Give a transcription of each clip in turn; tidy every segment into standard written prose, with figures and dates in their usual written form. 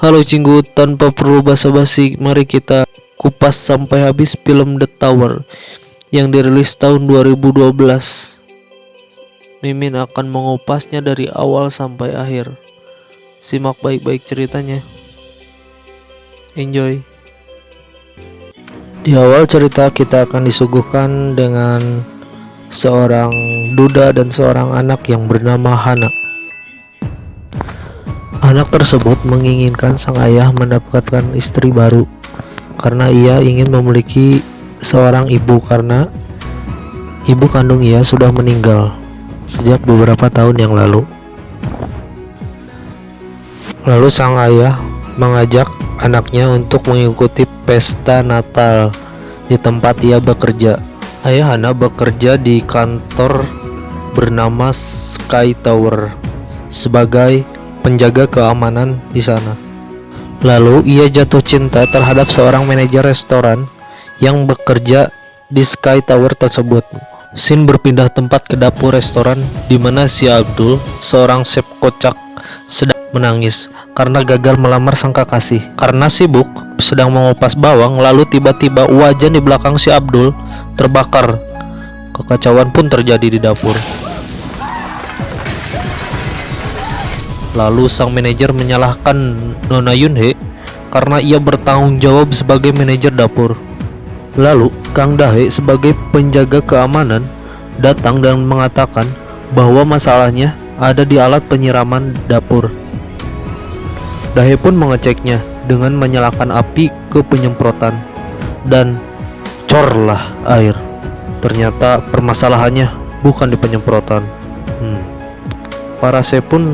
Halo Cinggu, tanpa perlu basa-basi, mari kita kupas sampai habis film The Tower yang dirilis tahun 2012. Mimin akan mengupasnya dari awal sampai akhir. Simak baik-baik ceritanya. Enjoy. Di awal cerita kita akan disuguhkan dengan seorang duda dan seorang anak yang bernama Hana. Anak tersebut menginginkan sang ayah mendapatkan istri baru karena ia ingin memiliki seorang ibu, karena ibu kandung ia sudah meninggal sejak beberapa tahun yang lalu. Lalu sang ayah mengajak anaknya untuk mengikuti pesta Natal di tempat ia bekerja. Ayah Hana bekerja di kantor bernama Sky Tower sebagai penjaga keamanan di sana. Lalu ia jatuh cinta terhadap seorang manajer restoran yang bekerja di Sky Tower tersebut. Scene berpindah tempat ke dapur restoran di mana si Abdul, seorang chef kocak, sedang menangis karena gagal melamar sang kekasih. Karena sibuk sedang mengupas bawang, lalu tiba-tiba wajan di belakang si Abdul terbakar. Kekacauan pun terjadi di dapur. Lalu sang manajer menyalahkan Nona Yunhee karena ia bertanggung jawab sebagai manajer dapur. Lalu Kang Dahe sebagai penjaga keamanan datang dan mengatakan bahwa masalahnya ada di alat penyiraman dapur. Dahe pun mengeceknya dengan menyalakan api ke penyemprotan dan corlah air. Ternyata permasalahannya bukan di penyemprotan. Para chef pun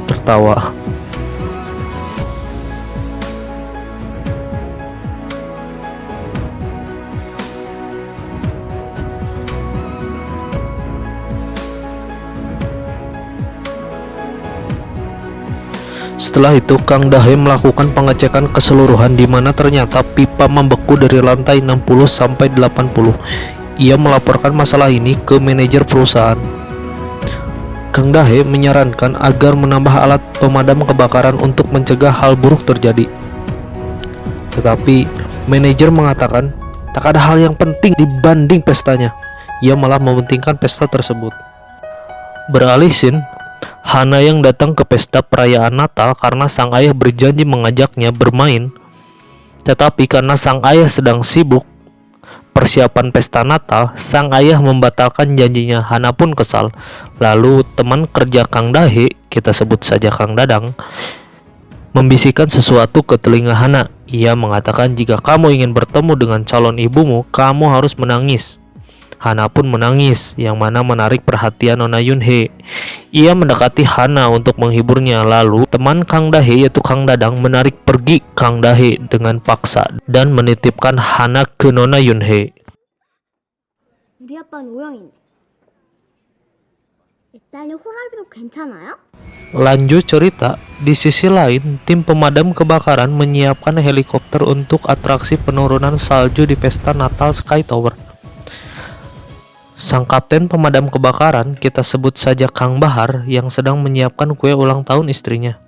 tertawa. Setelah itu Kang Dahe melakukan pengecekan keseluruhan di mana ternyata pipa membeku dari lantai 60 sampai 80. Ia melaporkan masalah ini ke manajer perusahaan. Kang Dahe menyarankan agar menambah alat pemadam kebakaran untuk mencegah hal buruk terjadi. Tetapi manajer mengatakan tak ada hal yang penting dibanding pestanya. Ia malah mementingkan pesta tersebut. Beralih scene, Hana yang datang ke pesta perayaan Natal karena sang ayah berjanji mengajaknya bermain. Tetapi karena sang ayah sedang sibuk persiapan pesta Natal, sang ayah membatalkan janjinya. Hana pun kesal. Lalu teman kerja Kang Dahe, kita sebut saja Kang Dadang, membisikkan sesuatu ke telinga Hana. Ia mengatakan jika kamu ingin bertemu dengan calon ibumu, kamu harus menangis. Hana pun menangis, yang mana menarik perhatian Nona Yunhee. Ia mendekati Hana untuk menghiburnya. Lalu teman Kang Dahe yaitu Kang Dadang menarik pergi Kang Dahe dengan paksa dan menitipkan Hana ke Nona Yunhee. Lanjut cerita, di sisi lain tim pemadam kebakaran menyiapkan helikopter untuk atraksi penurunan salju di pesta Natal Sky Tower. Sang kapten pemadam kebakaran, kita sebut saja Kang Bahar, yang sedang menyiapkan kue ulang tahun istrinya.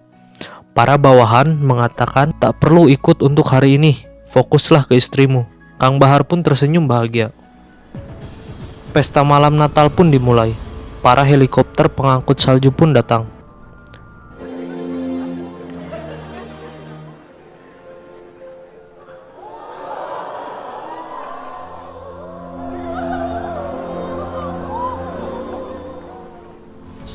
Para bawahan mengatakan tak perlu ikut untuk hari ini, fokuslah ke istrimu. Kang Bahar pun tersenyum bahagia. Pesta malam Natal pun dimulai. Para helikopter pengangkut salju pun datang.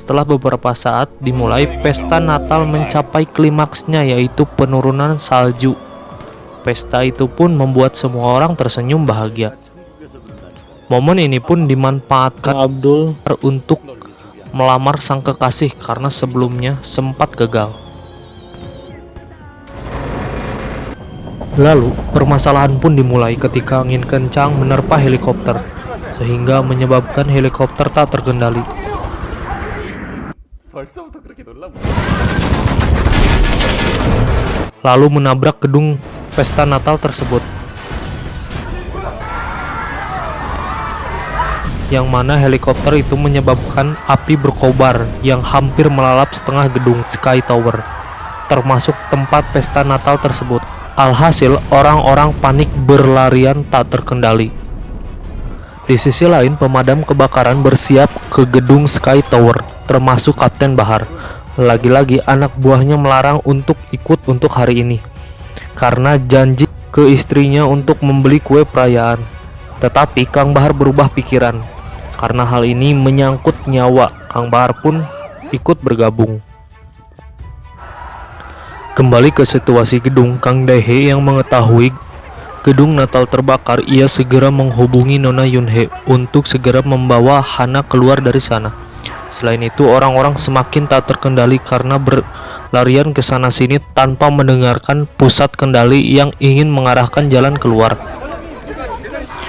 Setelah beberapa saat dimulai, pesta Natal mencapai klimaksnya, yaitu penurunan salju. Pesta itu pun membuat semua orang tersenyum bahagia. Momen ini pun dimanfaatkan Abdul untuk melamar sang kekasih karena sebelumnya sempat gagal. Lalu permasalahan pun dimulai ketika angin kencang menerpa helikopter, sehingga menyebabkan helikopter tak terkendali. Lalu menabrak gedung pesta Natal tersebut, yang mana helikopter itu menyebabkan api berkobar yang hampir melalap setengah gedung Sky Tower. termasuk tempat pesta Natal tersebut. Alhasil, orang-orang panik berlarian tak terkendali. Di sisi lain, pemadam kebakaran bersiap ke gedung Sky Tower, termasuk Kapten Bahar. Lagi-lagi anak buahnya melarang untuk ikut untuk hari ini, karena janji ke istrinya untuk membeli kue perayaan. Tetapi Kang Bahar berubah pikiran. Karena hal ini menyangkut nyawa, Kang Bahar pun ikut bergabung. Kembali ke situasi gedung, Kang Daehae yang mengetahui gedung Natal terbakar, ia segera menghubungi Nona Yunhye untuk segera membawa Hana keluar dari sana. Selain itu, orang-orang semakin tak terkendali karena berlarian ke sana-sini tanpa mendengarkan pusat kendali yang ingin mengarahkan jalan keluar.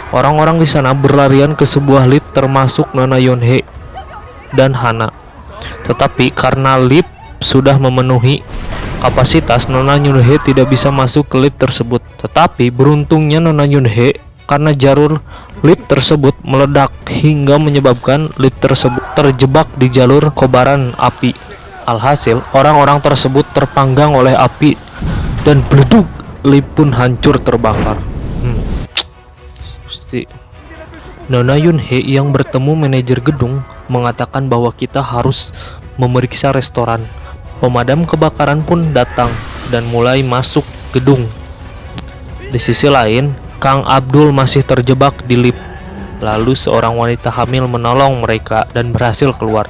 Orang-orang di sana berlarian ke sebuah lift termasuk Nona Yunhye dan Hana. Tetapi karena lift sudah memenuhi kapasitas, Nona Yunhye tidak bisa masuk ke lift tersebut. Tetapi beruntungnya Nona Yunhye, karena jalur lift tersebut meledak hingga menyebabkan lift tersebut terjebak di jalur kobaran api. Alhasil, orang-orang tersebut terpanggang oleh api dan bleduk, lift pun hancur terbakar. Nona Yunhye yang bertemu manajer gedung mengatakan bahwa kita harus memeriksa restoran. Pemadam kebakaran pun datang dan mulai masuk gedung. Di sisi lain, Kang Abdul masih terjebak di lift. Lalu seorang wanita hamil menolong mereka dan berhasil keluar.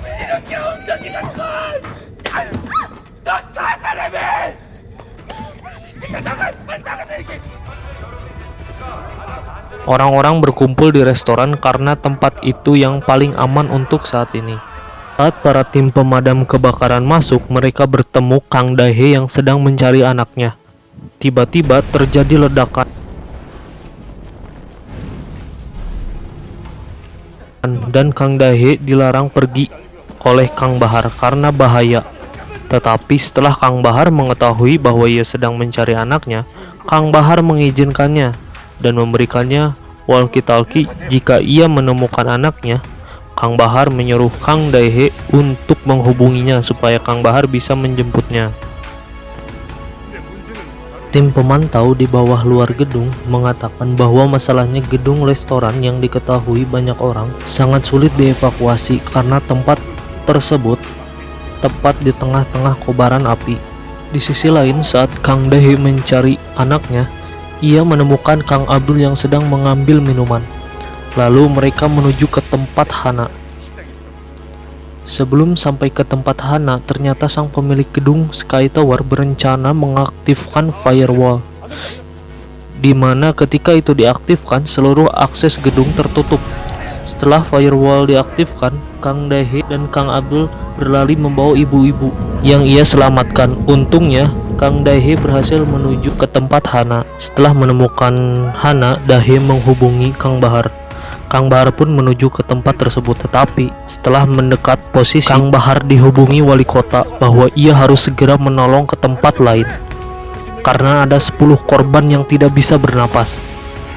Orang-orang berkumpul di restoran karena tempat itu yang paling aman untuk saat ini. Saat para tim pemadam kebakaran masuk, mereka bertemu Kang Daehae yang sedang mencari anaknya. Tiba-tiba terjadi ledakan dan Kang Daehae dilarang pergi oleh Kang Bahar karena bahaya. Tetapi setelah Kang Bahar mengetahui bahwa ia sedang mencari anaknya, Kang Bahar mengizinkannya dan memberikannya walkie-talkie jika ia menemukan anaknya. Kang Bahar menyuruh Kang Daehae untuk menghubunginya supaya Kang Bahar bisa menjemputnya. Tim pemantau di bawah luar gedung mengatakan bahwa masalahnya gedung restoran yang diketahui banyak orang sangat sulit dievakuasi karena tempat tersebut tepat di tengah-tengah kobaran api. Di sisi lain, saat Kang Daehae mencari anaknya, ia menemukan Kang Abdul yang sedang mengambil minuman. Lalu mereka menuju ke tempat Hana. Sebelum sampai ke tempat Hana, ternyata sang pemilik gedung Sky Tower berencana mengaktifkan firewall, di mana ketika itu diaktifkan, seluruh akses gedung tertutup. Setelah firewall diaktifkan, Kang Daehae dan Kang Abdul berlari membawa ibu-ibu yang ia selamatkan. Untungnya, Kang Daehae berhasil menuju ke tempat Hana. Setelah menemukan Hana, Daehae menghubungi Kang Bahar. Kang Bahar pun menuju ke tempat tersebut, tetapi setelah mendekat posisi, Kang Bahar dihubungi wali kota bahwa ia harus segera menolong ke tempat lain karena ada 10 korban yang tidak bisa bernapas.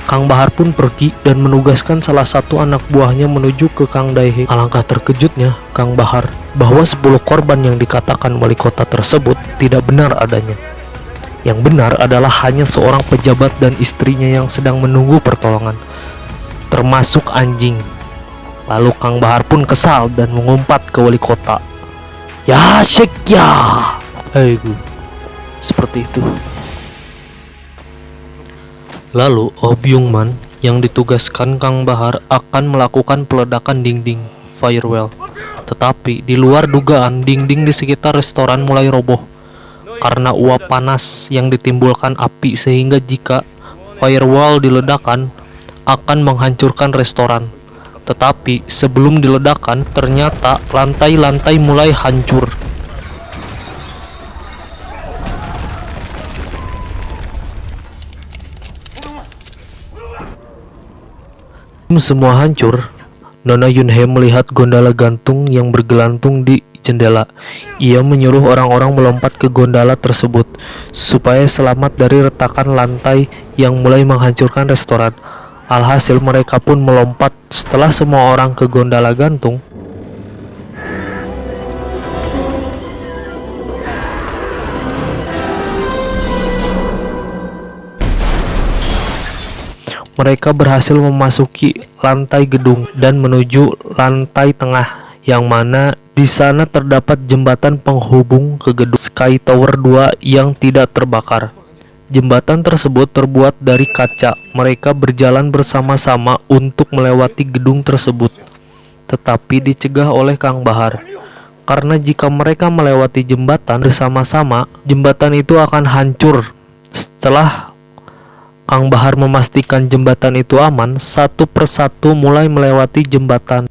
Kang Bahar pun pergi dan menugaskan salah satu anak buahnya menuju ke Kang Daehae. Alangkah terkejutnya Kang Bahar bahwa 10 korban yang dikatakan wali kota tersebut tidak benar adanya. Yang benar adalah hanya seorang pejabat dan istrinya yang sedang menunggu pertolongan, termasuk anjing. Lalu Kang Bahar pun kesal dan mengumpat ke wali kota. Ya Sheikh ya, seperti itu. Lalu Oh Byung-man yang ditugaskan Kang Bahar akan melakukan peledakan dinding firewall. Tetapi di luar dugaan, dinding di sekitar restoran mulai roboh karena uap panas yang ditimbulkan api, sehingga jika firewall diledakkan akan menghancurkan restoran. Tetapi sebelum diledakkan, ternyata lantai-lantai mulai hancur. Semua hancur. Nona Yunhye melihat gondola gantung yang bergelantung di jendela. Ia menyuruh orang-orang melompat ke gondola tersebut supaya selamat dari retakan lantai yang mulai menghancurkan restoran. Alhasil mereka pun melompat. Setelah semua orang ke gondola gantung, Mereka berhasil memasuki lantai gedung dan menuju lantai tengah, yang mana di sana terdapat jembatan penghubung ke gedung Sky Tower 2 yang tidak terbakar. Jembatan tersebut terbuat dari kaca. Mereka berjalan bersama-sama untuk melewati gedung tersebut, tetapi dicegah oleh Kang Bahar. Karena jika mereka melewati jembatan bersama-sama, jembatan itu akan hancur. Setelah Kang Bahar memastikan jembatan itu aman, satu persatu mulai melewati jembatan.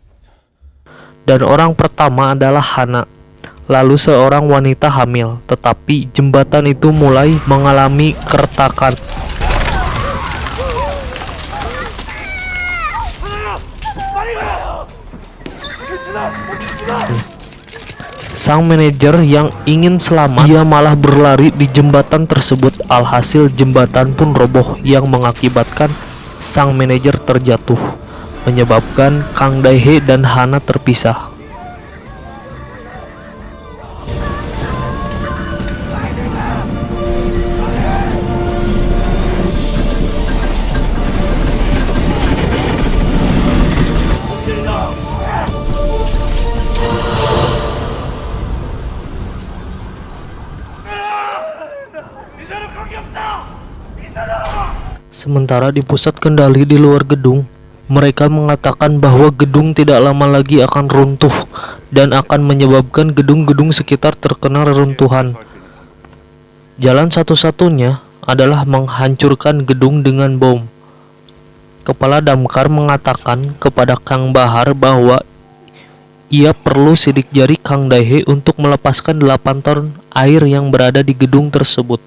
Dan orang pertama adalah Hana, lalu seorang wanita hamil. Tetapi jembatan itu mulai mengalami keretakan. Sang manajer yang ingin selamat, dia malah berlari di jembatan tersebut. Alhasil jembatan pun roboh yang mengakibatkan sang manajer terjatuh, menyebabkan Kang Daehae dan Hana terpisah. Sementara di pusat kendali di luar gedung, mereka mengatakan bahwa gedung tidak lama lagi akan runtuh dan akan menyebabkan gedung-gedung sekitar terkena reruntuhan. Jalan satu-satunya adalah menghancurkan gedung dengan bom. Kepala damkar mengatakan kepada Kang Bahar bahwa ia perlu sidik jari Kang Daehae untuk melepaskan 8 ton air yang berada di gedung tersebut.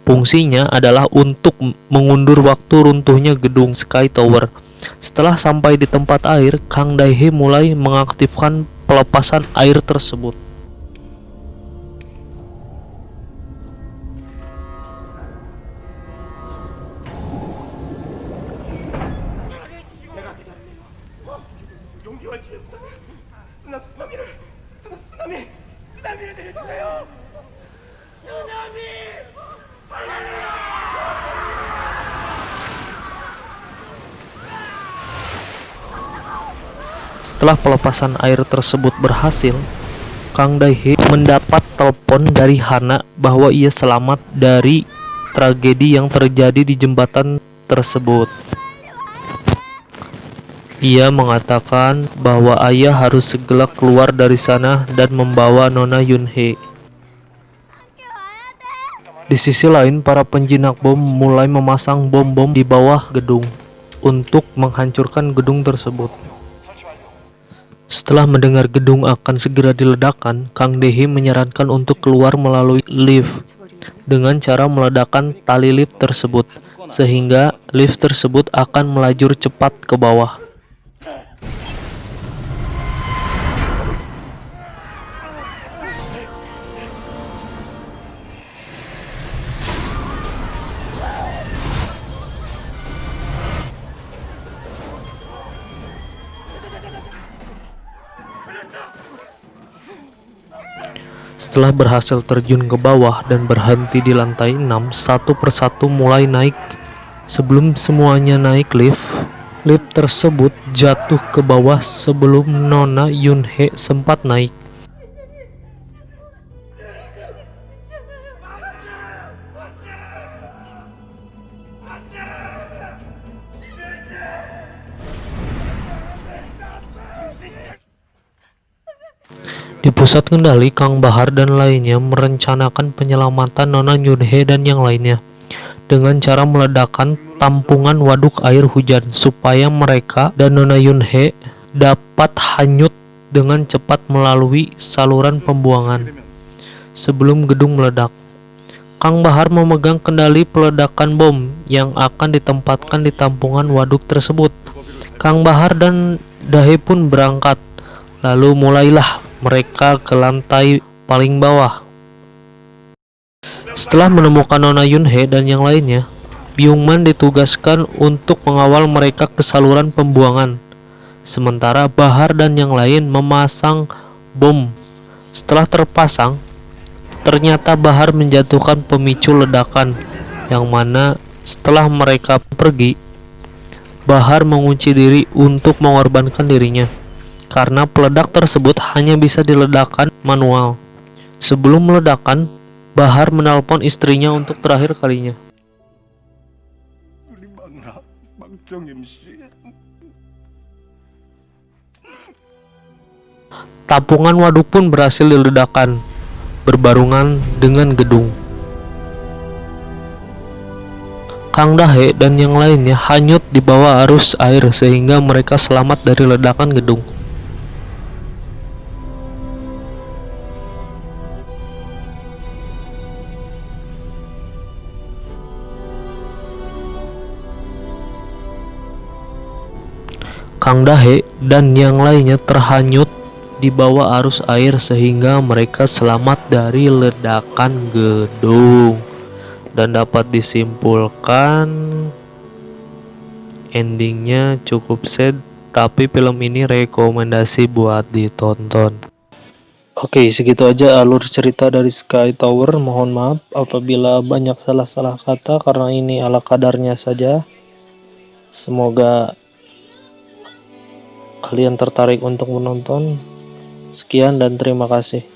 Fungsinya adalah untuk mengundur waktu runtuhnya gedung Sky Tower. Setelah sampai di tempat air, Kang Daehae mulai mengaktifkan pelepasan air tersebut. Setelah pelepasan air tersebut berhasil, Kang Daehae mendapat telepon dari Hana bahwa ia selamat dari tragedi yang terjadi di jembatan tersebut. Ia mengatakan bahwa ayah harus segera keluar dari sana dan membawa Nona Yunhee. Di sisi lain, para penjinak bom mulai memasang bom-bom di bawah gedung untuk menghancurkan gedung tersebut. Setelah mendengar gedung akan segera diledakkan, Kang Daehae menyarankan untuk keluar melalui lift dengan cara meledakkan tali lift tersebut, sehingga lift tersebut akan melajur cepat ke bawah. Setelah berhasil terjun ke bawah dan berhenti di lantai 6, satu persatu mulai naik. Sebelum semuanya naik lift tersebut jatuh ke bawah sebelum Nona Yunhee sempat naik. Di pusat kendali, Kang Bahar dan lainnya merencanakan penyelamatan Nona Yunhee dan yang lainnya dengan cara meledakkan tampungan waduk air hujan supaya mereka dan Nona Yunhee dapat hanyut dengan cepat melalui saluran pembuangan sebelum gedung meledak. Kang Bahar memegang kendali peledakan bom yang akan ditempatkan di tampungan waduk tersebut. Kang Bahar dan Daehae pun berangkat, lalu mulailah mereka ke lantai paling bawah. Setelah menemukan Nona Yunhee dan yang lainnya, Byung-man ditugaskan untuk mengawal mereka ke saluran pembuangan, sementara Bahar dan yang lain memasang bom. Setelah terpasang, ternyata Bahar menjatuhkan pemicu ledakan, yang mana setelah mereka pergi, Bahar mengunci diri untuk mengorbankan dirinya, karena peledak tersebut hanya bisa diledakkan manual. Sebelum meledakan, Bahar menelpon istrinya untuk terakhir kalinya. 우리 막나 막정임 씨. Tampungan waduk pun berhasil diledakkan, berbarungan dengan gedung. Kang Dahe dan yang lainnya hanyut di bawah arus air sehingga mereka selamat dari ledakan gedung. Kang Dahe dan yang lainnya terhanyut di bawah arus air sehingga mereka selamat dari ledakan gedung. Dan dapat disimpulkan endingnya cukup sad, tapi film ini rekomendasi buat ditonton. Oke, segitu aja alur cerita dari Sky Tower. Mohon maaf apabila banyak salah-salah kata karena ini ala kadarnya saja. Semoga kalian tertarik untuk menonton. Sekian dan terima kasih.